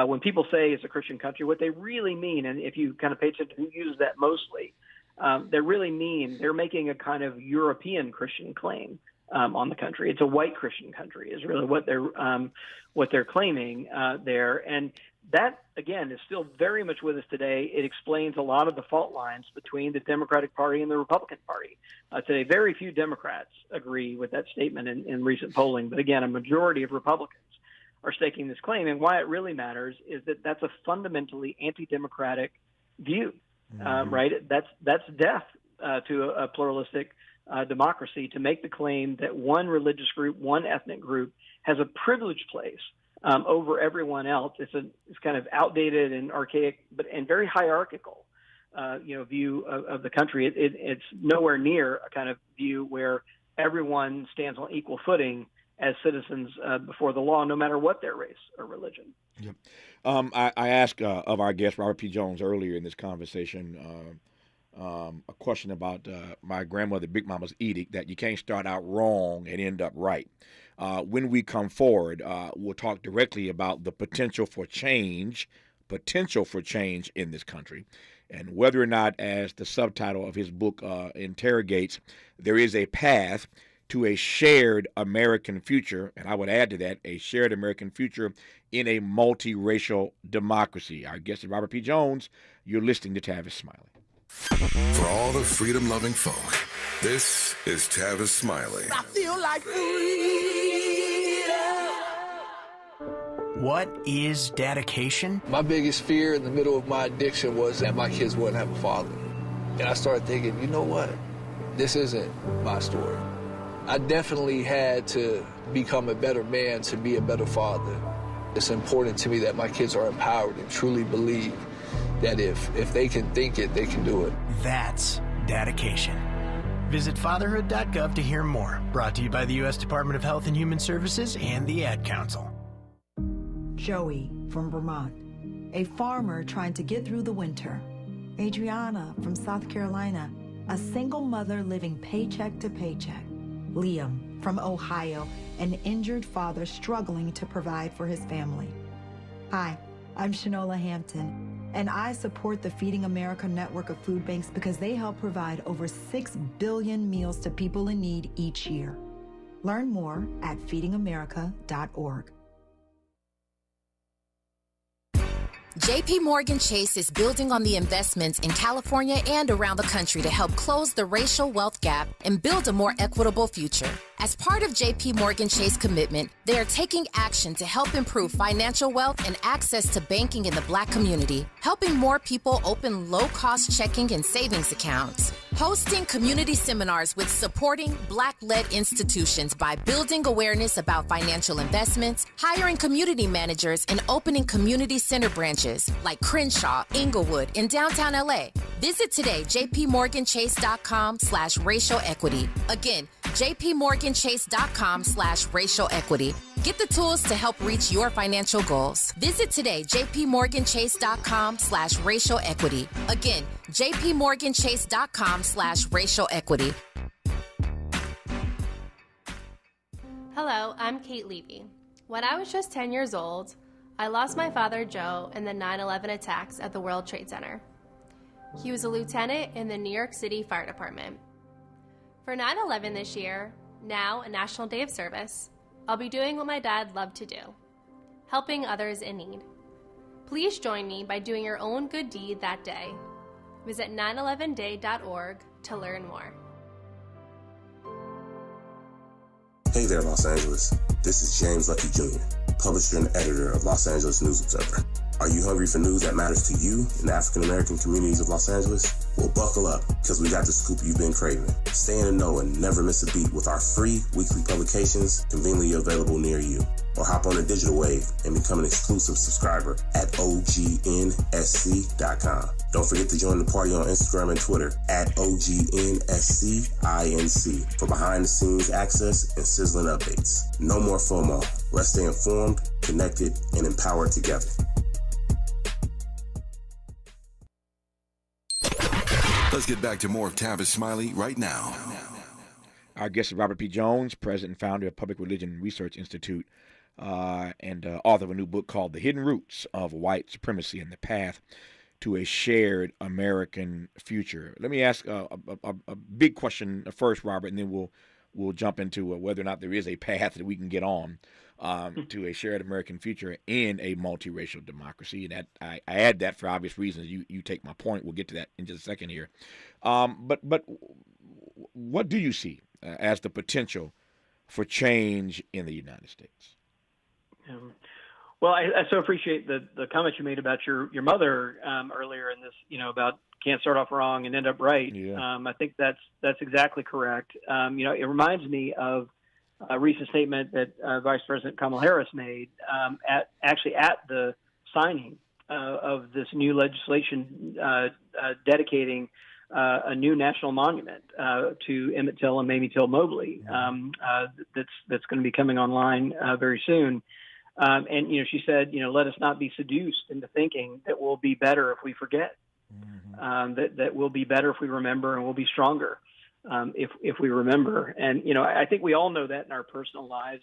When people say it's a Christian country, what they really mean, and if you kind of pay attention to who uses that mostly, they're making a kind of European Christian claim on the country. It's a white Christian country is really what they're claiming there. And that, again, is still very much with us today. It explains a lot of the fault lines between the Democratic Party and the Republican Party. Today, very few Democrats agree with that statement in recent polling. But again, a majority of Republicans are staking this claim. And why it really matters is that that's a fundamentally anti-democratic view, right? That's death to a pluralistic democracy, to make the claim that one religious group, one ethnic group has a privileged place over everyone else. It's kind of outdated and archaic, and very hierarchical, view of the country. It's nowhere near a kind of view where everyone stands on equal footing as citizens before the law, no matter what their race or religion. Yep. I asked of our guest, Robert P. Jones, earlier in this conversation, a question about my grandmother, Big Mama's edict that you can't start out wrong and end up right. When we come forward, we'll talk directly about the potential for change in this country, and whether or not, as the subtitle of his book interrogates, there is a path to a shared American future, and I would add to that, a shared American future in a multiracial democracy. Our guest is Robert P. Jones. You're listening to Tavis Smiley. For all the freedom-loving folk, this is Tavis Smiley. I feel like freedom. What is dedication? My biggest fear in the middle of my addiction was that my kids wouldn't have a father. And I started thinking, you know what? This isn't my story. I definitely had to become a better man to be a better father. It's important to me that my kids are empowered and truly believe that if they can think it, they can do it. That's dedication. Visit fatherhood.gov to hear more. Brought to you by the U.S. Department of Health and Human Services and the Ad Council. Joey from Vermont, a farmer trying to get through the winter. Adriana from South Carolina, a single mother living paycheck to paycheck. Liam from Ohio, an injured father struggling to provide for his family. Hi, I'm Shanola Hampton, and I support the Feeding America network of food banks because they help provide over 6 billion meals to people in need each year. Learn more at feedingamerica.org. JP Morgan Chase is building on the investments in California and around the country to help close the racial wealth gap and build a more equitable future. As part of JP Morgan Chase commitment, they are taking action to help improve financial wealth and access to banking in the Black community, helping more people open low-cost checking and savings accounts, hosting community seminars with supporting Black-led institutions by building awareness about financial investments, hiring community managers, and opening community center branches like Crenshaw, Inglewood, in downtown LA. Visit today, jpmorganchase.com/racial equity. Again, jpmorganchase.com/racial equity. Get the tools to help reach your financial goals. Visit today, jpmorganchase.com/racial equity. Again, jpmorganchase.com/racial equity. Hello, I'm Kate Levy. When I was just 10 years old, I lost my father, Joe, in the 9/11 attacks at the World Trade Center. He was a lieutenant in the New York City Fire Department. For 9/11 this year, now a National Day of Service, I'll be doing what my dad loved to do, helping others in need. Please join me by doing your own good deed that day. Visit 911day.org to learn more. Hey there, Los Angeles. This is James Lucky Jr., publisher and editor of Los Angeles News Observer. Are you hungry for news that matters to you in the African-American communities of Los Angeles? Well, buckle up, because we got the scoop you've been craving. Stay in the know and never miss a beat with our free weekly publications conveniently available near you. Or hop on the digital wave and become an exclusive subscriber at OGNSC.com. Don't forget to join the party on Instagram and Twitter at OGNSCINC for behind-the-scenes access and sizzling updates. No more FOMO. Let's stay informed, connected, and empowered together. Let's get back to more of Tavis Smiley right now. Our guest is Robert P. Jones, president and founder of Public Religion Research Institute, and author of a new book called The Hidden Roots of White Supremacy and the Path to a Shared American Future. Let me ask a big question first, Robert, and then we'll jump into whether or not there is a path that we can get on to a shared American future in a multiracial democracy. And that I add that for obvious reasons. You take my point. We'll get to that in just a second here. But what do you see as the potential for change in the United States? Well, I so appreciate the comment you made about your mother earlier in this, about can't start off wrong and end up right. Yeah. I think that's exactly correct. It reminds me of a recent statement that Vice President Kamala Harris made at the signing of this new legislation dedicating a new national monument to Emmett Till and Mamie Till Mobley that's going to be coming online very soon. And she said, let us not be seduced into thinking that we'll be better if we forget, that we'll be better if we remember, and we'll be stronger if we remember. And, I think we all know that in our personal lives,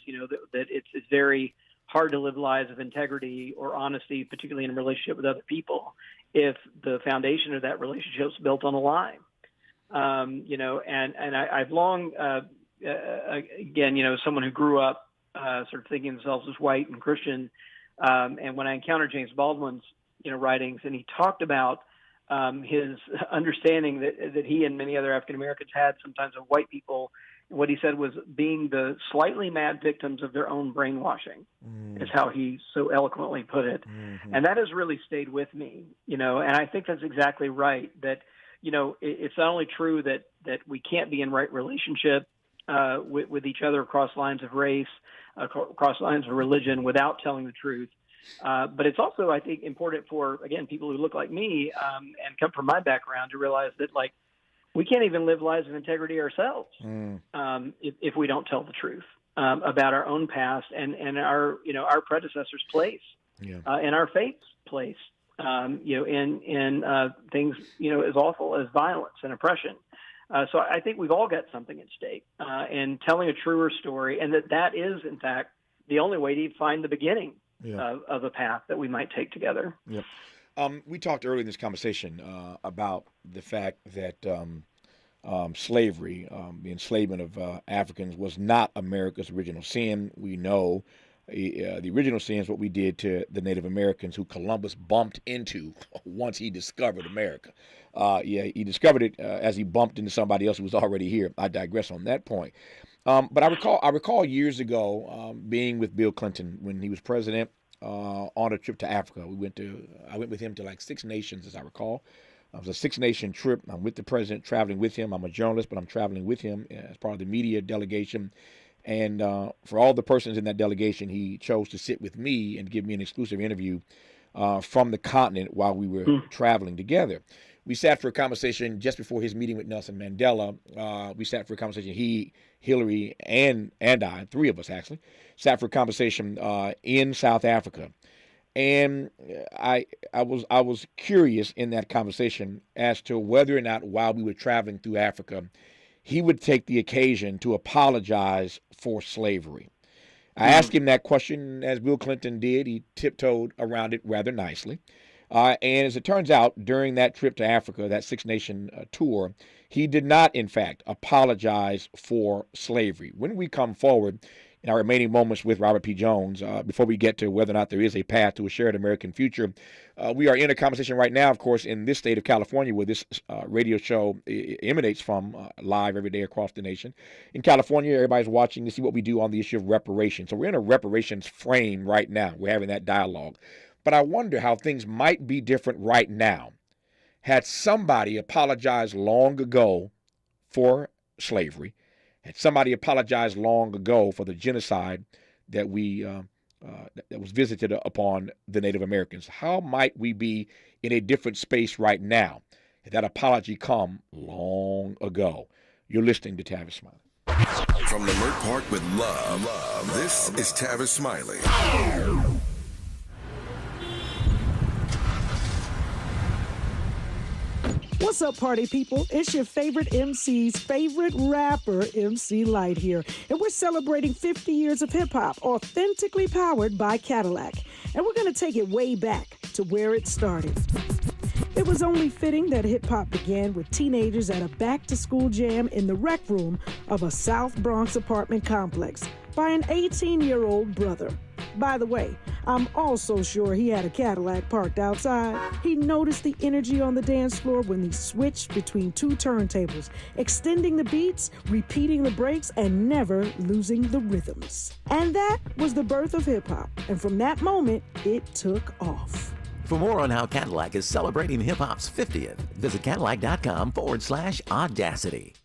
that it's very hard to live lives of integrity or honesty, particularly in a relationship with other people, if the foundation of that relationship is built on a lie. And I've long, again, someone who grew up sort of thinking themselves as white and Christian, and when I encountered James Baldwin's, writings, and he talked about his understanding that he and many other African Americans had sometimes of white people, and what he said was being the slightly mad victims of their own brainwashing, is how he so eloquently put it. And that has really stayed with me, and I think that's exactly right, that, it's not only true that we can't be in right relationship with each other across lines of race, across lines of religion without telling the truth, But it's also, I think, important for, again, people who look like me and come from my background to realize that, like, we can't even live lives of integrity ourselves if we don't tell the truth about our own past and our predecessors' place and our faith's place, in things, as awful as violence and oppression. So I think we've all got something at stake in telling a truer story, and that is, in fact, the only way to find the beginning of a path that we might take together. Yep. We talked earlier in this conversation about the fact that slavery, the enslavement of Africans, was not America's original sin. We know the original sin is what we did to the Native Americans who Columbus bumped into once he discovered America. He discovered it as he bumped into somebody else who was already here. I digress on that point. But I recall years ago being with Bill Clinton when he was president on a trip to Africa. I went with him to like 6 nations, as I recall. It was a 6-nation trip. I'm with the president, traveling with him. I'm a journalist, but I'm traveling with him as part of the media delegation. And for all the persons in that delegation, he chose to sit with me and give me an exclusive interview from the continent while we were traveling together. We sat for a conversation just before his meeting with Nelson Mandela. We sat for a conversation, he, Hillary, and I, 3 of us actually, sat for a conversation in South Africa. And I was curious in that conversation as to whether or not while we were traveling through Africa, he would take the occasion to apologize for slavery. I asked him that question, as Bill Clinton did. He tiptoed around it rather nicely. And as it turns out, during that trip to Africa, that 6-nation tour, he did not, in fact, apologize for slavery. When we come forward in our remaining moments with Robert P. Jones, before we get to whether or not there is a path to a shared American future, we are in a conversation right now, of course, in this state of California, where this radio show emanates from, live every day across the nation. In California, everybody's watching to see what we do on the issue of reparations. So we're in a reparations frame right now. We're having that dialogue. But I wonder how things might be different right now had somebody apologized long ago for slavery, had somebody apologized long ago for the genocide that that was visited upon the Native Americans. How might we be in a different space right now had that apology come long ago? You're listening to Tavis Smiley. From the Mert Park with love, this is Tavis Smiley. What's up, party people? It's your favorite MC's favorite rapper, MC Light here. And we're celebrating 50 years of hip-hop, authentically powered by Cadillac. And we're going to take it way back to where it started. It was only fitting that hip-hop began with teenagers at a back-to-school jam in the rec room of a South Bronx apartment complex by an 18-year-old brother. By the way, I'm also sure he had a Cadillac parked outside. He noticed the energy on the dance floor when he switched between 2 turntables, extending the beats, repeating the breaks, and never losing the rhythms. And that was the birth of hip-hop. And from that moment, it took off. For more on how Cadillac is celebrating hip-hop's 50th, visit Cadillac.com/audacity.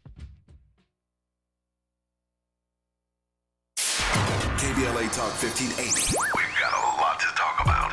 KBLA Talk 1580. We've got a lot to talk about.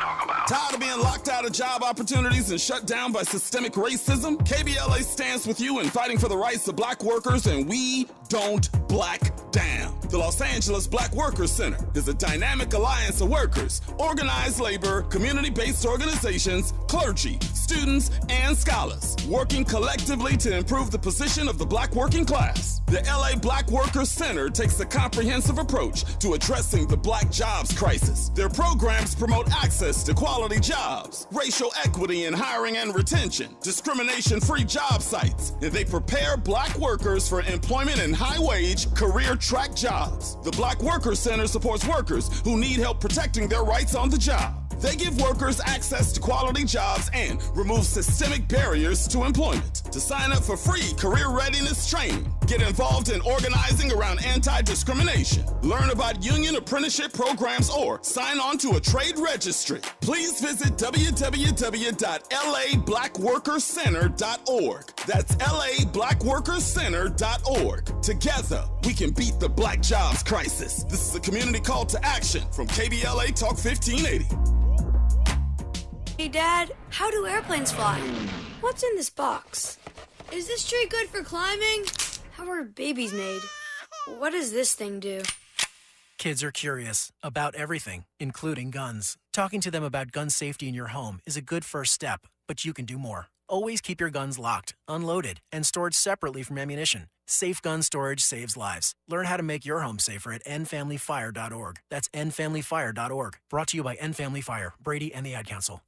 Tired of being locked out of job opportunities and shut down by systemic racism? KBLA stands with you in fighting for the rights of black workers, and we don't black down. The Los Angeles Black Workers Center is a dynamic alliance of workers, organized labor, community-based organizations, clergy, students, and scholars, working collectively to improve the position of the black working class. The LA Black Workers Center takes a comprehensive approach to addressing the black jobs crisis. Their programs promote access to quality jobs, racial equity in hiring and retention, discrimination-free job sites, and they prepare black workers for employment in high-wage, career track jobs. The Black Workers Center supports workers who need help protecting their rights on the job. They give workers access to quality jobs and remove systemic barriers to employment. To sign up for free career readiness training, get involved in organizing around anti-discrimination, learn about union apprenticeship programs, or sign on to a trade registry, please visit www.lablackworkerscenter.org. That's lablackworkerscenter.org. Together, we can beat the black jobs crisis. This is a community call to action from KBLA Talk 1580. Hey, Dad, how do airplanes fly? What's in this box? Is this tree good for climbing? How are babies made? What does this thing do? Kids are curious about everything, including guns. Talking to them about gun safety in your home is a good first step, but you can do more. Always keep your guns locked, unloaded, and stored separately from ammunition. Safe gun storage saves lives. Learn how to make your home safer at endfamilyfire.org. That's endfamilyfire.org. Brought to you by End Family Fire, Brady, and the Ad Council.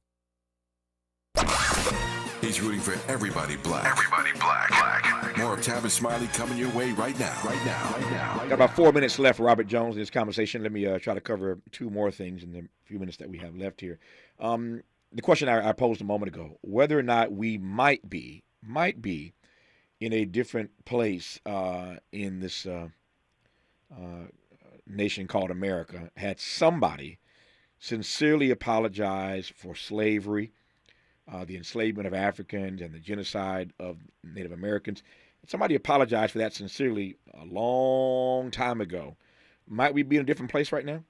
He's rooting for everybody black. Everybody black. More of Tavis Smiley coming your way right now. Got about 4 minutes left, Robert Jones, in this conversation. Let me try to cover two more things in the few minutes that we have left here. The question I posed a moment ago, whether or not we might be in a different place in this nation called America, had somebody sincerely apologize for slavery, the enslavement of Africans and the genocide of Native Americans. Somebody apologized for that sincerely a long time ago. Might we be in a different place right now?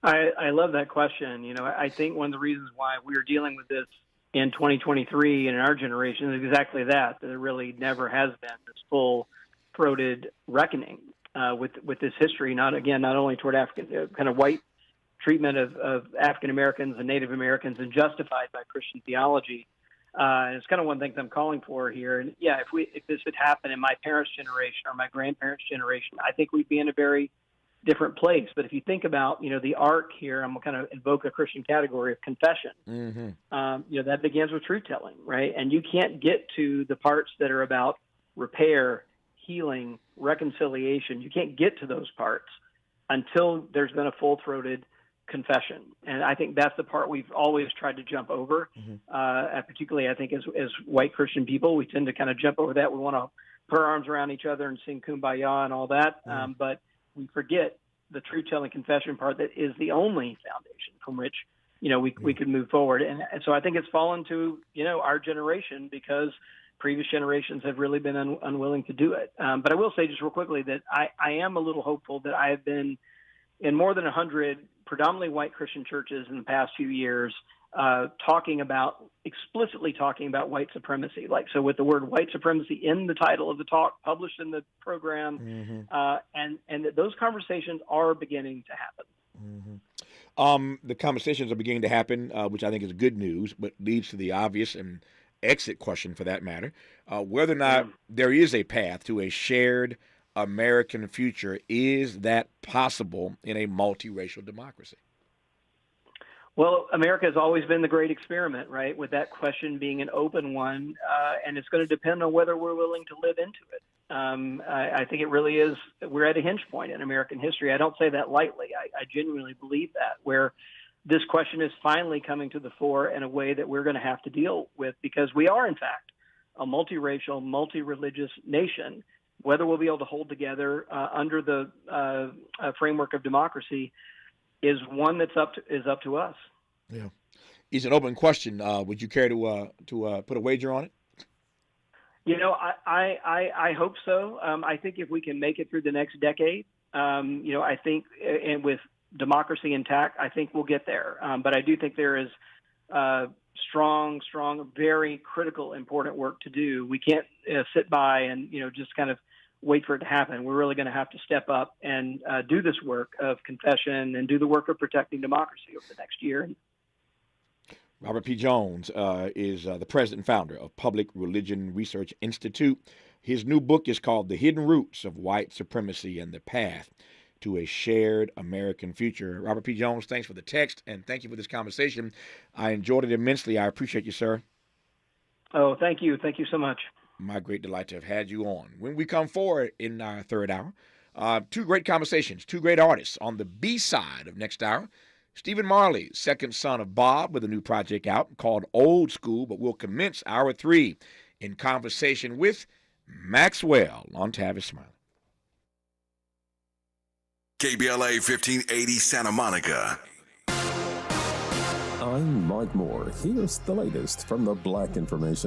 I love that question. You know, I think one of the reasons why we're dealing with this in 2023 and in our generation is exactly that there really never has been this full-throated reckoning with this history, not only toward African, kind of white treatment of African Americans and Native Americans and justified by Christian theology. And it's kind of one of the things I'm calling for here. And yeah, if this had happened in my parents' generation or my grandparents' generation, I think we'd be in a very different place. But if you think about, the arc here, I'm going to kind of invoke a Christian category of confession. Mm-hmm. That begins with truth telling, right? And you can't get to the parts that are about repair, healing, reconciliation. You can't get to those parts until there's been a full-throated confession. And I think that's the part we've always tried to jump over. Mm-hmm. Particularly, I think, as white Christian people, we tend to kind of jump over that. We want to put our arms around each other and sing Kumbaya and all that. Mm-hmm. But we forget the truth-telling confession part that is the only foundation from which, we could move forward. And so I think it's fallen to, our generation because previous generations have really been unwilling to do it. But I will say just real quickly that I am a little hopeful that I have been in more than 100 predominantly white Christian churches in the past few years, explicitly talking about white supremacy. So with the word white supremacy in the title of the talk, published in the program, mm-hmm. And those conversations are beginning to happen. Mm-hmm. The conversations are beginning to happen, which I think is good news, but leads to the obvious and exit question for that matter, whether or not there is a path to a shared American future. Is that possible in a multiracial democracy? Well, America has always been the great experiment, right? With that question being an open one, and it's going to depend on whether we're willing to live into it. I think it really is. We're at a hinge point in American history. I don't say that lightly. I genuinely believe that, where this question is finally coming to the fore in a way that we're going to have to deal with, because we are, in fact, a multiracial, multi-religious nation. Whether we'll be able to hold together under the framework of democracy is one that's up to us. Yeah, it's an open question. Would you care to put a wager on it? I hope so. I think if we can make it through the next decade, I think, and with democracy intact, I think we'll get there. But I do think there is strong, very critical, important work to do. We can't sit by and just kind of wait for it to happen. We're really going to have to step up and do this work of confession and do the work of protecting democracy over the next year. Robert P. Jones is the president and founder of Public Religion Research Institute. His new book is called The Hidden Roots of White Supremacy and the Path to a Shared American Future. Robert P. Jones, thanks for the text, and thank you for this conversation. I enjoyed it immensely. I appreciate you, sir. Oh, thank you. Thank you so much. My great delight to have had you on. When we come forward in our third hour, two great conversations, two great artists. On the B side of next hour, Stephen Marley, second son of Bob, with a new project out called Old School, but we'll commence hour 3 in conversation with Maxwell on Tavis Smiley. KBLA 1580 Santa Monica. I'm Mike Moore. Here's the latest from the Black Information